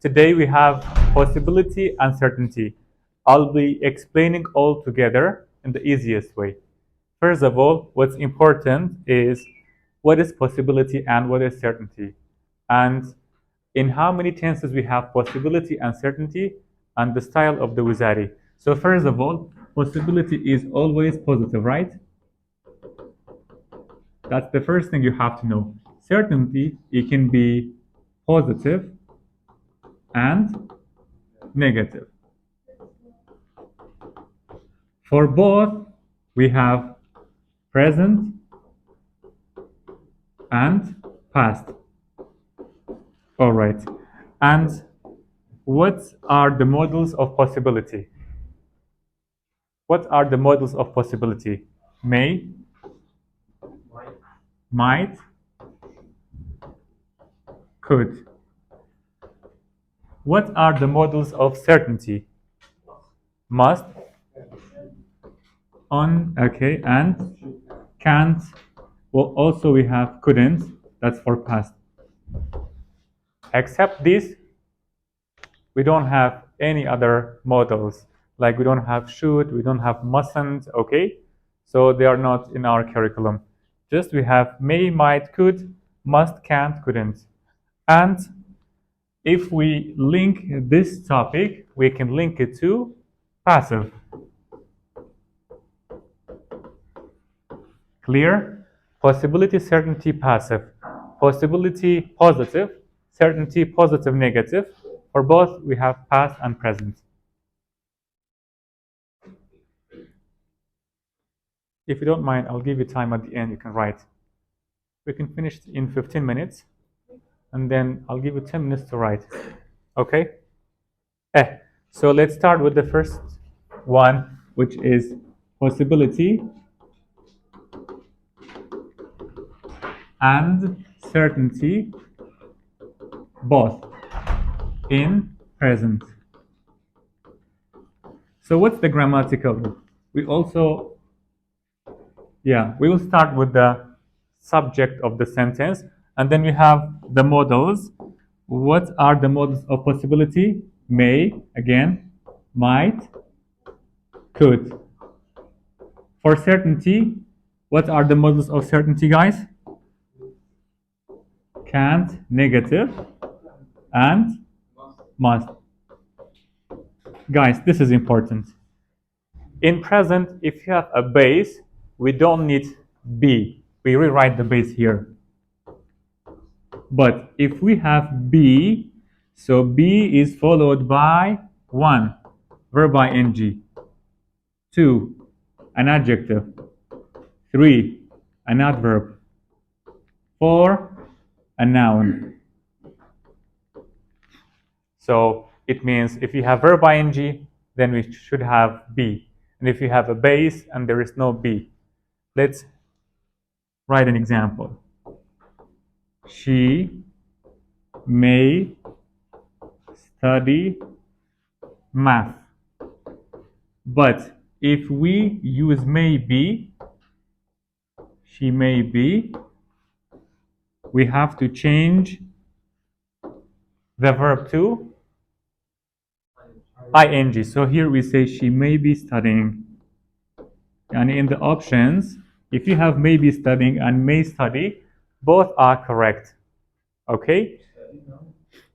Today we have possibility and certainty. I'll be explaining all together in the easiest way. First of all, what's important is what is possibility and what is certainty, and in how many tenses we have possibility and certainty, and the style of the Wizari. So first of all, possibility is always positive, right? That's the first thing you have to know. Certainty, it can be positive and negative. For both, we have present and past. All right. And what are the models of possibility? What are the models of possibility? May, might, could. What are the models of certainty? Must, on, okay, and can't. Well, also we have couldn't, that's for past. Except this, we don't have any other models. Like we don't have should, we don't have mustn't, okay? So they are not in our curriculum. Just we have may, might, could, must, can't, couldn't. And if we link this topic, we can link it to passive. Clear? Possibility, certainty, passive. Possibility, positive. Certainty, positive, negative. For both, we have past and present. If you don't mind, I'll give you time at the end. You can write. We can finish in 15 minutes. And then I'll give you 10 minutes to write. Okay? So let's start with the first one, which is possibility and certainty, both in present. So what's the grammatical rule? We also, we will start with the subject of the sentence, and then we have the models. What are the models of possibility? May, again, might, could. For certainty, what are the models of certainty, guys? Can't, negative, and must. Guys, this is important. In present, if you have a base, we don't need be. We rewrite the base here. But if we have be, so be is followed by 1, verb ing, 2, an adjective, 3, an adverb, 4, a noun. So it means if you have verb ing, then we should have be. And if you have a base and there is no be, let's write an example. She may study math. But if we use may be, she may be, we have to change the verb to ing. So here we say she may be studying. And in the options, if you have may be studying and may study, both are correct. Okay?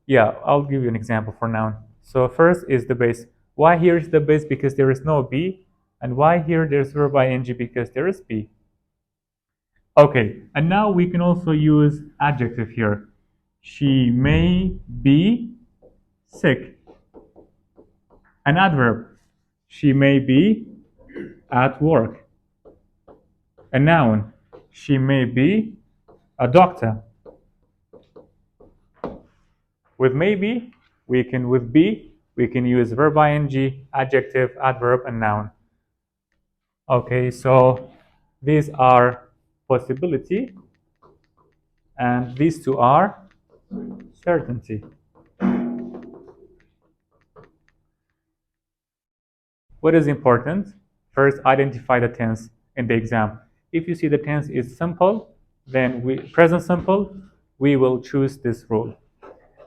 Yeah, I'll give you an example for noun. So first is the base. Why here is the base? Because there is no be. And why here there's verb ing? Because there is be. Okay, and now we can also use adjective here. She may be sick. An adverb. She may be at work. A noun. She may be a doctor. With maybe, with be, we can use verb ing, adjective, adverb, and noun. Okay, so these are possibility, and these two are certainty. What is important? First, identify the tense in the exam. If you see the tense is simple, then present simple, we will choose this rule.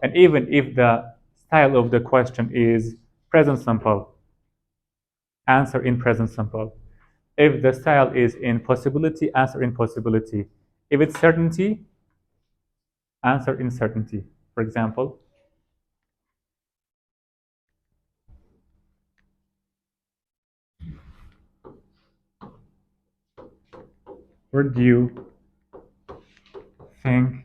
And even if the style of the question is present simple, answer in present simple. If the style is in possibility, answer in possibility. If it's certainty, answer in certainty. For example, where do you think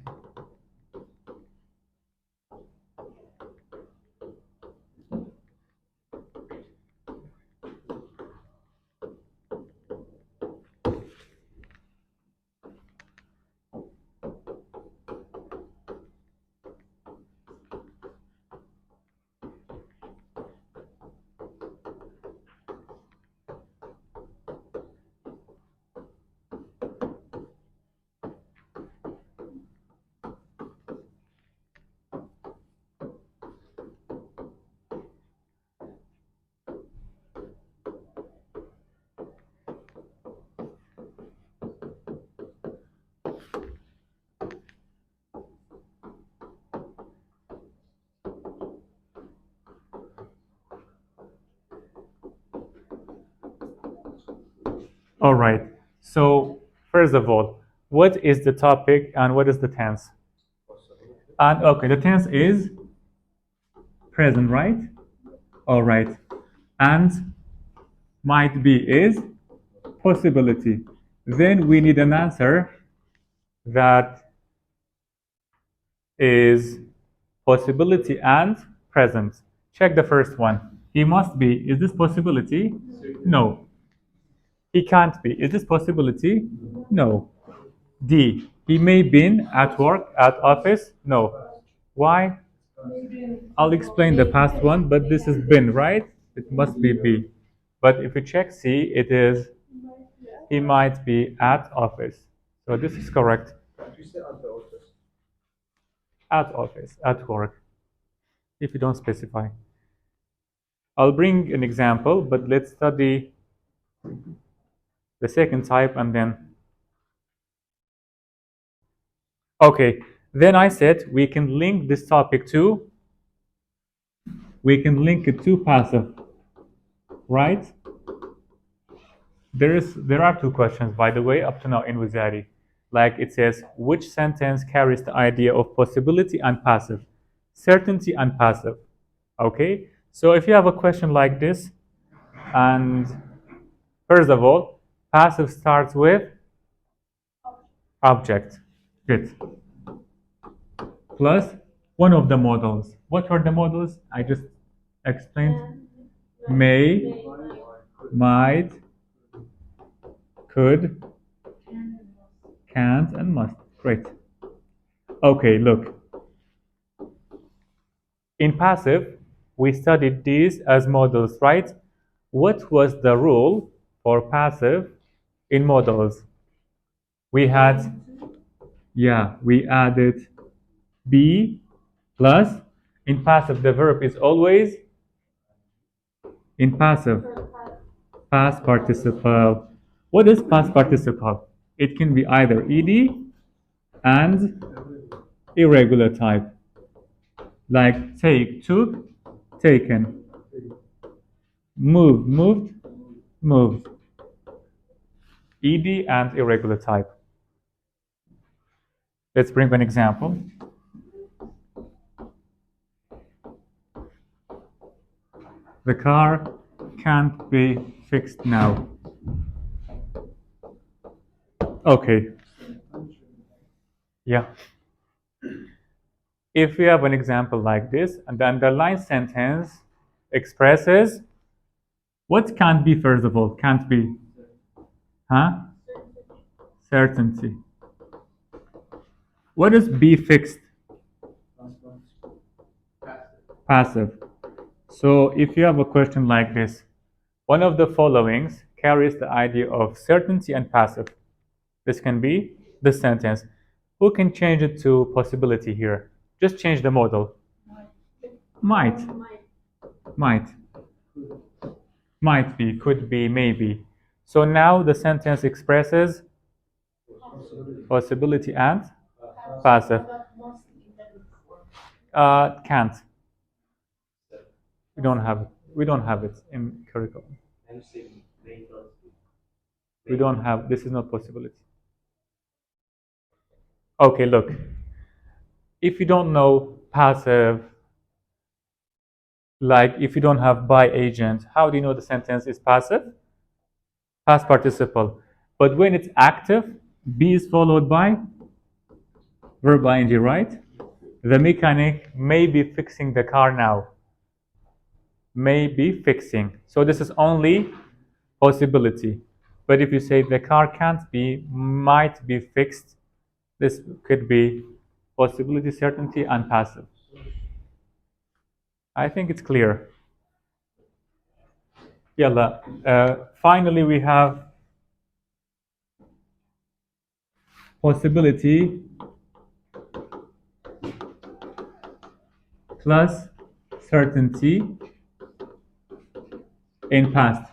all right. So first of all, what is the topic and what is the tense? And okay, the tense is present, right? All right. And might be is possibility. Then we need an answer that is possibility and present. Check the first one. He must be. Is this possibility? No. He can't be. Is this possibility? No. D. He may been at work, at office? No. Why? I'll explain the past one, but this is been, right? It must be B. But if you check C, it is he might be at office. So this is correct. At office, at work, if you don't specify. I'll bring an example, but let's study the second type and then. Okay, then I said we can link this topic to, we can link it to passive, right? There are two questions, by the way, up to now in Wizari. Like it says, which sentence carries the idea of possibility and passive, certainty and passive? Okay, so if you have a question like this, and first of all, passive starts with object. Good. Plus one of the models. What were the models? I just explained. May, might, could, can't, and must. Great. Okay, look. In passive, we studied these as models, right? What was the rule for passive in models? We had, yeah, we added be plus, in passive the verb is always, in passive, past participle. What is past participle? It can be either ed and irregular type. Like take, took, taken. Move, moved, moved. Ed and irregular type. Let's bring an example. The car can't be fixed now. Okay. Yeah. If we have an example like this, and the underlined sentence expresses what can't be, first of all, can't be? Huh? Certainty. What is be fixed? Passive. So if you have a question like this, one of the followings carries the idea of certainty and passive. This can be this sentence. Who can change it to possibility here? Just change the model. Might. Might. Might be, could be, maybe. So now the sentence expresses possibility and passive. Can't. We don't have it. We don't have it in curriculum. We don't have. This is not possibility. Okay, look. If you don't know passive, like if you don't have by agent, how do you know the sentence is passive? Past participle. But when it's active, be is followed by verb ing, right? The mechanic may be fixing the car now. May be fixing. So this is only possibility. But if you say the car can't be, might be fixed, this could be possibility, certainty, and passive. I think it's clear. Yalla. Finally, we have possibility plus certainty in past.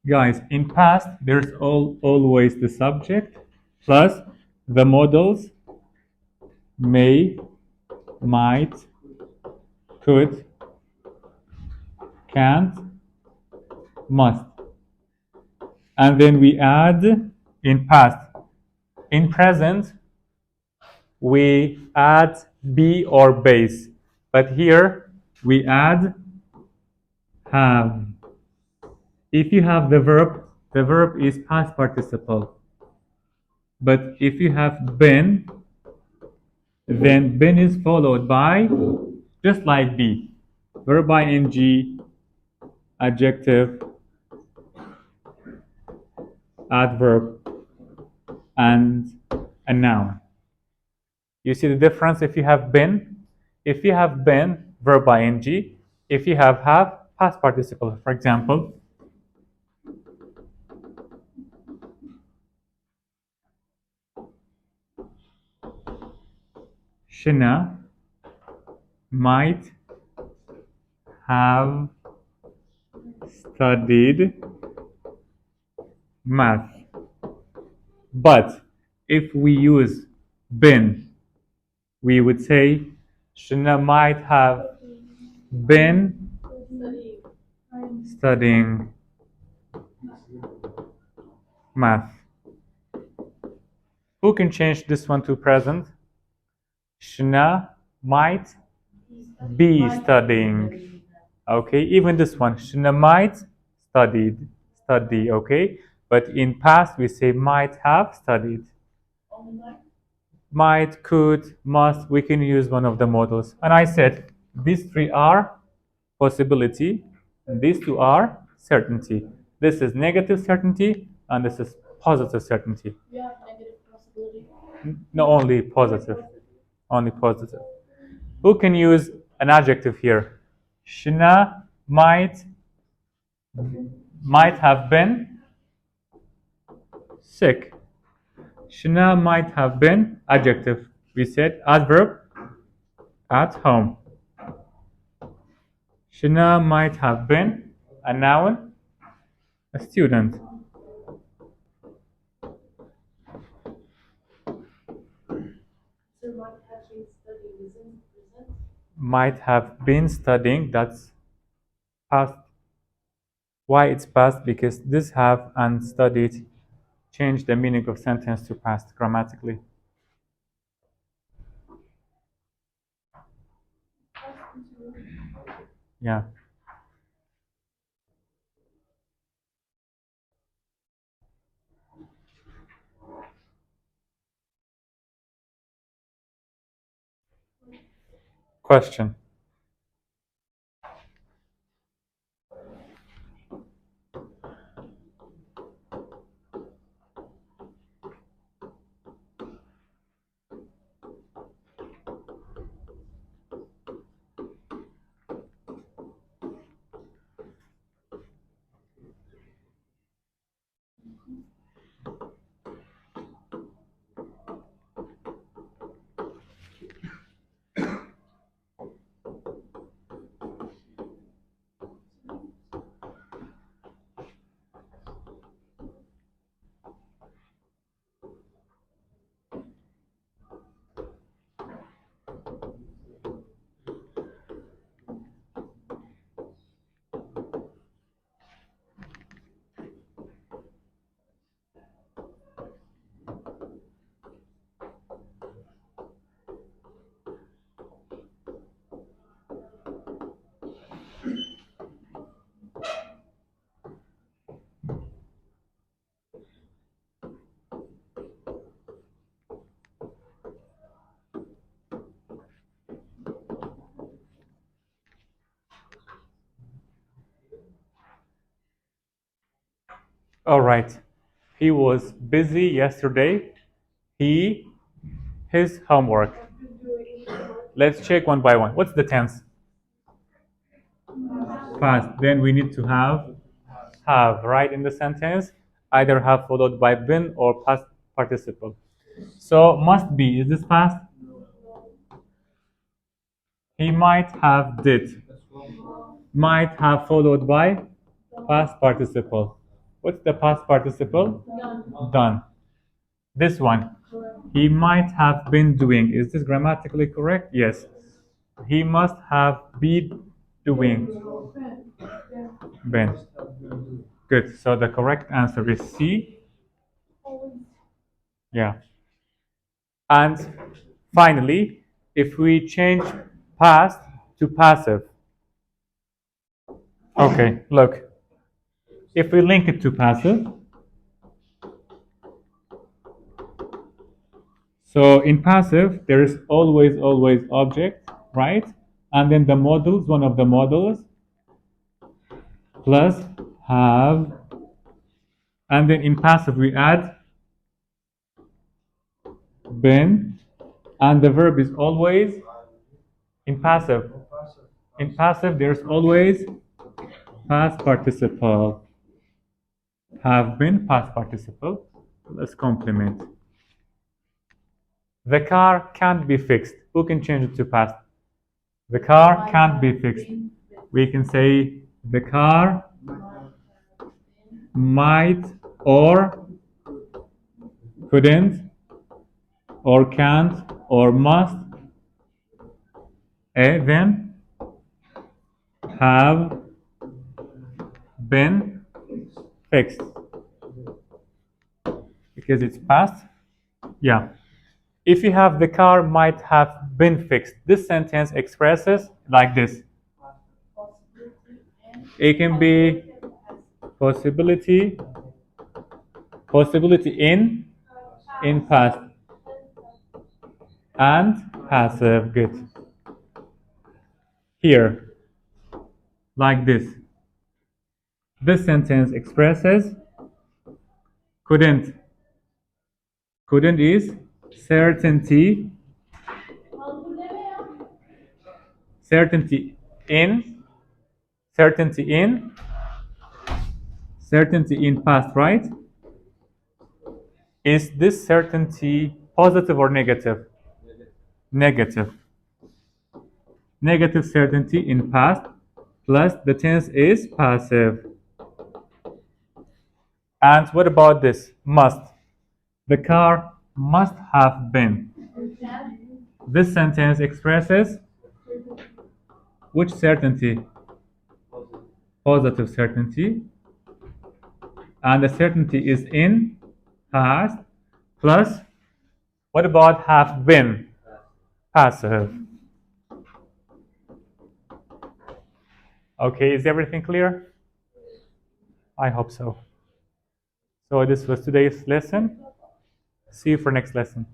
Guys, in past, there's always the subject plus the modals may, might, could, can't, must. And then we add in past. In present, we add be or base. But here, we add have. If you have the verb is past participle. But if you have been, then been is followed by, just like be, verb ing, adjective, adverb, and a noun. You see the difference if you have been? If you have been, verb ing. If you have, past participle. For example, Shina might have studied math. But if we use been, we would say Shina might have been studying math. Who can change this one to present? Shina might be studying. Okay, even this one, Shina might study, okay? But in past, we say might have studied. Might, could, must, we can use one of the models. And I said, these three are possibility, and these two are certainty. This is negative certainty, and this is positive certainty. Yeah, negative possibility. No, only positive. Only positive. Who can use an adjective here? Shina might have been sick. Shina might have been adjective. We said adverb at home. Shina might have been a noun, a student. So might have been studying isn't present. Might have been studying, that's past. Why it's past? Because this have and studied change the meaning of sentence to past grammatically. Yeah. Question. All right. He was busy yesterday. His homework. Let's check one by one. What's the tense? Past. Then we need to have, right, in the sentence. Either have followed by been or past participle. So must be, is this past? He might have did. Might have followed by past participle. What's the past participle? Done. This one. He might have been doing. Is this grammatically correct? Yes. He must have been doing. Been. Good. So the correct answer is C. Yeah. And finally, if we change past to passive. Okay, look. If we link it to passive, so in passive, there is always object, right? And then the modals, one of the modals, plus have, and then in passive we add been, and the verb is always in passive. In passive, there's always past participle. Have been, past participle. Let's complement. The car can't be fixed. Who can change it to past? The car can't be fixed. We can say the car might or couldn't or can't or must then have been fixed because it's past. Yeah. If you have the car might have been fixed, this sentence expresses like this. It can be possibility in past and passive. Good. Here, like this. This sentence expresses couldn't. Couldn't is certainty. Certainty in past, right? Is this certainty positive or negative? Negative. Negative certainty in past plus the tense is passive. And what about this? Must. The car must have been. This sentence expresses which certainty? Positive certainty. And the certainty is in past plus what about have been? Passive. Okay, is everything clear? I hope so. So this was today's lesson. See you for next lesson.